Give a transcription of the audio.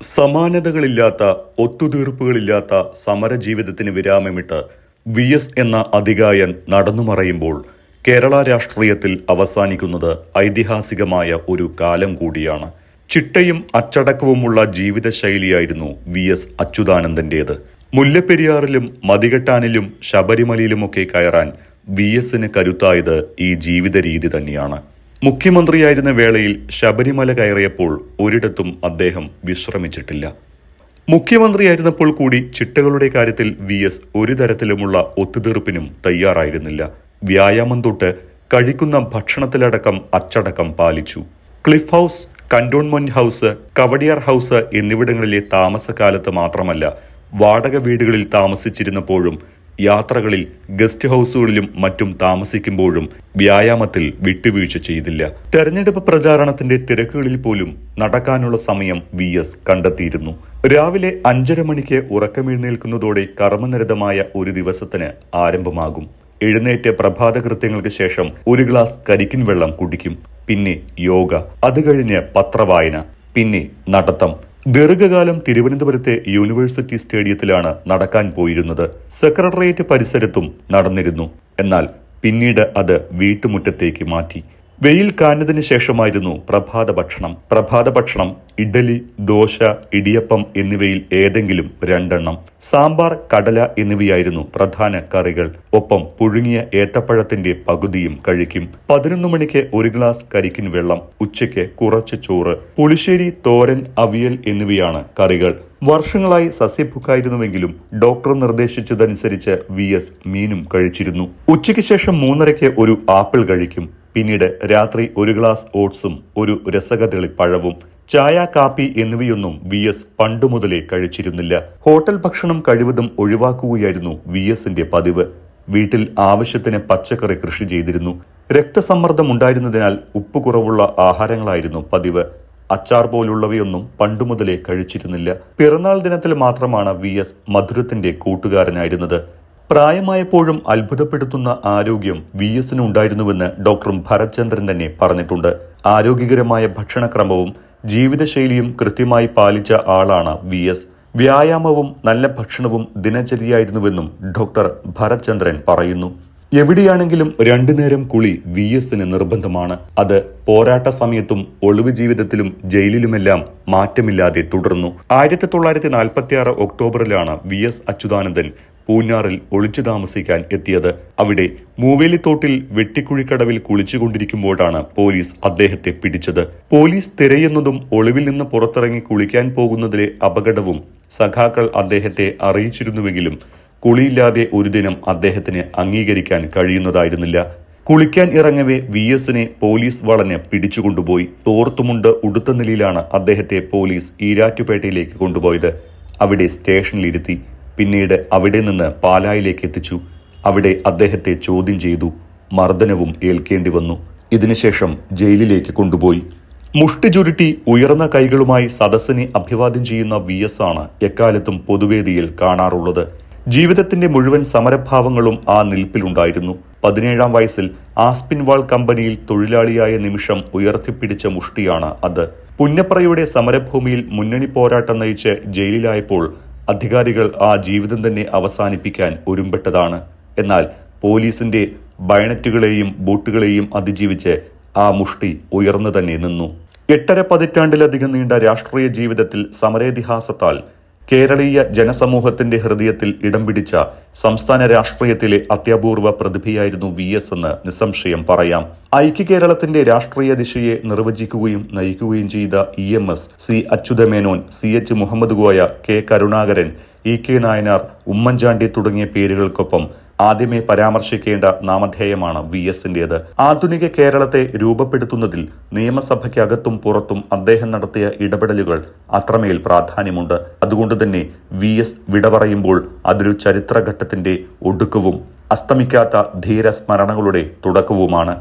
സമാനതകളില്ലാത്ത ഒത്തുതീർപ്പുകളില്ലാത്ത സമരജീവിതത്തിന് വിരാമമിട്ട് വി.എസ്. എന്ന അതികായൻ നടന്നുമറയുമ്പോൾ കേരള രാഷ്ട്രീയത്തിൽ അവസാനിക്കുന്നത് ഐതിഹാസികമായ ഒരു കാലം കൂടിയാണ്. ചിട്ടയും അച്ചടക്കവുമുള്ള ജീവിതശൈലിയായിരുന്നു വി.എസ്. അച്യുതാനന്ദന്റേത്. മുല്ലപ്പെരിയാറിലും മതികെട്ടാനിലും ശബരിമലയിലുമൊക്കെ കയറാൻ വി.എസിന് കരുത്തായത് ഈ ജീവിത രീതി തന്നെയാണ്. മുഖ്യമന്ത്രിയായിരുന്ന വേളയിൽ ശബരിമല കയറിയപ്പോൾ ഒരിടത്തും അദ്ദേഹം വിശ്രമിച്ചിട്ടില്ല. മുഖ്യമന്ത്രിയായിരുന്നപ്പോൾ കൂടി ചിട്ടകളുടെ കാര്യത്തിൽ വി.എസ്. ഒരു തരത്തിലുമുള്ള ഒത്തുതീർപ്പിനും തയ്യാറായിരുന്നില്ല. വ്യായാമം തൊട്ട് കഴിക്കുന്ന ഭക്ഷണത്തിലടക്കം അച്ചടക്കം പാലിച്ചു. Cliff House, Cantonment House, Kawdiar house എന്നിവിടങ്ങളിലെ താമസകാലത്ത് മാത്രമല്ല, വാടക വീടുകളിൽ താമസിച്ചിരുന്നപ്പോഴും യാത്രകളിൽ ഗസ്റ്റ് ഹൗസുകളിലും മറ്റും താമസിക്കുമ്പോഴും വ്യായാമത്തിൽ വിട്ടുവീഴ്ച ചെയ്തില്ല. തെരഞ്ഞെടുപ്പ് പ്രചാരണത്തിന്റെ തിരക്കുകളിൽ പോലും നടക്കാനുള്ള സമയം വി.എസ്. കണ്ടെത്തിയിരുന്നു. രാവിലെ 5:30 മണിക്ക് ഉറക്കമെഴുന്നേൽക്കുന്നതോടെ കർമ്മനിരതമായ ഒരു ദിവസത്തിന് ആരംഭമാകും. എഴുന്നേറ്റ് പ്രഭാത കൃത്യങ്ങൾക്ക് ശേഷം ഒരു ഗ്ലാസ് കരിക്കിൻ വെള്ളം കുടിക്കും. പിന്നെ യോഗ, അത് കഴിഞ്ഞ് പത്രവായന, പിന്നെ നടത്തം. ദീർഘകാലം തിരുവനന്തപുരത്തെ യൂണിവേഴ്സിറ്റി സ്റ്റേഡിയത്തിലാണ് നടക്കാൻ പോയിരുന്നത്. സെക്രട്ടേറിയറ്റ് പരിസരത്തും നടന്നിരുന്നു. എന്നാൽ പിന്നീട് അത് വീട്ടുമുറ്റത്തേക്ക് മാറ്റി. വെയിൽ കാഞ്ഞതിന് ശേഷമായിരുന്നു പ്രഭാത ഭക്ഷണം ഇഡ്ഡലി, ദോശ, ഇടിയപ്പം എന്നിവയിൽ ഏതെങ്കിലും 2 എണ്ണം. സാമ്പാർ, കടല എന്നിവയായിരുന്നു പ്രധാന കറികൾ. ഒപ്പം പുഴുങ്ങിയ ഏത്തപ്പഴത്തിന്റെ പകുതിയും കഴിക്കും. 11 മണിക്ക് ഒരു ഗ്ലാസ് കരിക്കിൻ വെള്ളം. ഉച്ചയ്ക്ക് കുറച്ച് ചോറ്, പുളിശ്ശേരി, തോരൻ, അവിയൽ എന്നിവയാണ് കറികൾ. വർഷങ്ങളായി സസ്യഭുക്കായിരുന്നുവെങ്കിലും ഡോക്ടർ നിർദ്ദേശിച്ചതനുസരിച്ച് വി.എസ്. മീനും കഴിച്ചിരുന്നു. ഉച്ചയ്ക്ക് ശേഷം 3:30 ഒരു ആപ്പിൾ കഴിക്കും. പിന്നീട് രാത്രി ഒരു ഗ്ലാസ് ഓട്സും ഒരു രസകദളി പഴവും. ചായ, കാപ്പി എന്നിവയൊന്നും വി.എസ്. പണ്ടുമുതലേ കഴിച്ചിരുന്നില്ല. ഹോട്ടൽ ഭക്ഷണം കഴിവതും ഒഴിവാക്കുകയായിരുന്നു വി.എസിന്റെ പതിവ്. വീട്ടിൽ ആവശ്യത്തിന് പച്ചക്കറി കൃഷി ചെയ്തിരുന്നു. രക്തസമ്മർദ്ദം ഉണ്ടായിരുന്നതിനാൽ ഉപ്പ് കുറവുള്ള ആഹാരങ്ങളായിരുന്നു പതിവ്. അച്ചാർ പോലുള്ളവയൊന്നും പണ്ടുമുതലേ കഴിച്ചിരുന്നില്ല. പിറന്നാൾ ദിനത്തിൽ മാത്രമാണ് വി.എസ്. മധുരത്തിന്റെ കൂട്ടുകാരനായിരുന്നത്. പ്രായമായപ്പോഴും അത്ഭുതപ്പെടുത്തുന്ന ആരോഗ്യം വി.എസിന് ഉണ്ടായിരുന്നുവെന്ന് ഡോക്ടർ ഭരത്ചന്ദ്രൻ തന്നെ പറഞ്ഞിട്ടുണ്ട്. ആരോഗ്യകരമായ ഭക്ഷണക്രമവും ജീവിതശൈലിയും കൃത്യമായി പാലിച്ച ആളാണ് വി.എസ്. വ്യായാമവും നല്ല ഭക്ഷണവും ദിനചര്യയായിരുന്നുവെന്നും ഡോക്ടർ ഭരത്ചന്ദ്രൻ പറയുന്നു. എവിടെയാണെങ്കിലും 2 നേരം കുളി വി.എസിന് നിർബന്ധമാണ്. അത് പോരാട്ട സമയത്തും ഒളിവ് ജീവിതത്തിലും ജയിലിലുമെല്ലാം മാറ്റമില്ലാതെ തുടർന്നു. 1946 ഒക്ടോബറിലാണ് വി.എസ്. അച്യുതാനന്ദൻ പൂഞ്ഞാറിൽ ഒളിച്ചു താമസിക്കാൻ എത്തിയത്. അവിടെ മൂവേലിത്തോട്ടിൽ വെട്ടിക്കുഴിക്കടവിൽ കുളിച്ചുകൊണ്ടിരിക്കുമ്പോഴാണ് പോലീസ് അദ്ദേഹത്തെ പിടിച്ചത്. പോലീസ് തിരയുന്നതും ഒളിവിൽ നിന്ന് പുറത്തിറങ്ങി കുളിക്കാൻ പോകുന്നതിലെ അപകടവും സഖാക്കൾ അദ്ദേഹത്തെ അറിയിച്ചിരുന്നുവെങ്കിലും കുളിയില്ലാതെ ഒരു ദിനം അദ്ദേഹത്തിന് അംഗീകരിക്കാൻ കഴിയുന്നതായിരുന്നില്ല. കുളിക്കാൻ ഇറങ്ങവേ വി.എസിനെ പോലീസ് വളഞ്ഞ് പിടിച്ചുകൊണ്ടുപോയി. തോർത്തുമുണ്ട് ഉടുത്ത നിലയിലാണ് അദ്ദേഹത്തെ പോലീസ് ഈരാറ്റുപേട്ടയിലേക്ക് കൊണ്ടുപോയത്. അവിടെ സ്റ്റേഷനിലിരുത്തി. പിന്നീട് അവിടെ നിന്ന് പാലായിലേക്ക് എത്തിച്ചു. അവിടെ അദ്ദേഹത്തെ ചോദ്യം ചെയ്തു. മർദ്ദനവും ഏൽക്കേണ്ടി വന്നു. ഇതിനുശേഷം ജയിലിലേക്ക് കൊണ്ടുപോയി. മുഷ്ടി ചുരുട്ടി ഉയർന്ന കൈകളുമായി സദസ്സിനെ അഭിവാദ്യം ചെയ്യുന്ന വി.എസ്. ആണ് എക്കാലത്തും പൊതുവേദിയിൽ കാണാറുള്ളത്. ജീവിതത്തിന്റെ മുഴുവൻ സമരഭാവങ്ങളും ആ നിൽപ്പിലുണ്ടായിരുന്നു. 17-ാം വയസ്സിൽ ആസ്പിൻവാൾ കമ്പനിയിൽ തൊഴിലാളിയായ നിമിഷം ഉയർത്തിപ്പിടിച്ച മുഷ്ടിയാണ് അത്. പുന്നപ്രയുടെ സമരഭൂമിയിൽ മുന്നണി പോരാട്ടം നയിച്ച് ജയിലിലായപ്പോൾ അധികാരികൾ ആ ജീവിതം തന്നെ അവസാനിപ്പിക്കാൻ ഒരുമ്പെട്ടതാണ്. എന്നാൽ പോലീസിന്റെ ബയണറ്റുകളെയും ബൂട്ടുകളെയും അതിജീവിച്ച് ആ മുഷ്ടി ഉയർന്നു തന്നെ നിന്നു. 8.5 പതിറ്റാണ്ടിലധികം നീണ്ട രാഷ്ട്രീയ ജീവിതത്തിൽ സമരേതിഹാസത്താൽ കേരളീയ ജനസമൂഹത്തിന്റെ ഹൃദയത്തിൽ ഇടം പിടിച്ച സംസ്ഥാന രാഷ്ട്രീയത്തിലെ അത്യപൂർവ പ്രതിഭയായിരുന്നു വി.എസ്. എന്ന് നിസ്സംശയം പറയാം. ഐക്യ കേരളത്തിന്റെ രാഷ്ട്രീയ ദിശയെ നിർവചിക്കുകയും നയിക്കുകയും ചെയ്ത ഇ.എം.എസ്., സി. അച്യുതമേനോൻ, സി.എച്ച്. മുഹമ്മദ് കോയ, കെ. കരുണാകരൻ, ഇ.കെ. നായനാർ, ഉമ്മൻചാണ്ടി തുടങ്ങിയ പേരുകൾക്കൊപ്പം ആദ്യമേ പരാമർശിക്കേണ്ട നാമധേയമാണ് വി.എസിന്റേത്. ആധുനിക കേരളത്തെ രൂപപ്പെടുത്തുന്നതിൽ നിയമസഭയ്ക്കകത്തും പുറത്തും അദ്ദേഹം നടത്തിയ ഇടപെടലുകൾ അത്രമേൽ പ്രാധാന്യമുണ്ട്. അതുകൊണ്ട് തന്നെ വി.എസ്. വിട പറയുമ്പോൾ അതൊരു ചരിത്രഘട്ടത്തിന്റെ ഒടുക്കവും അസ്തമിക്കാത്ത ധീരസ്മരണകളുടെ തുടക്കവുമാണ്.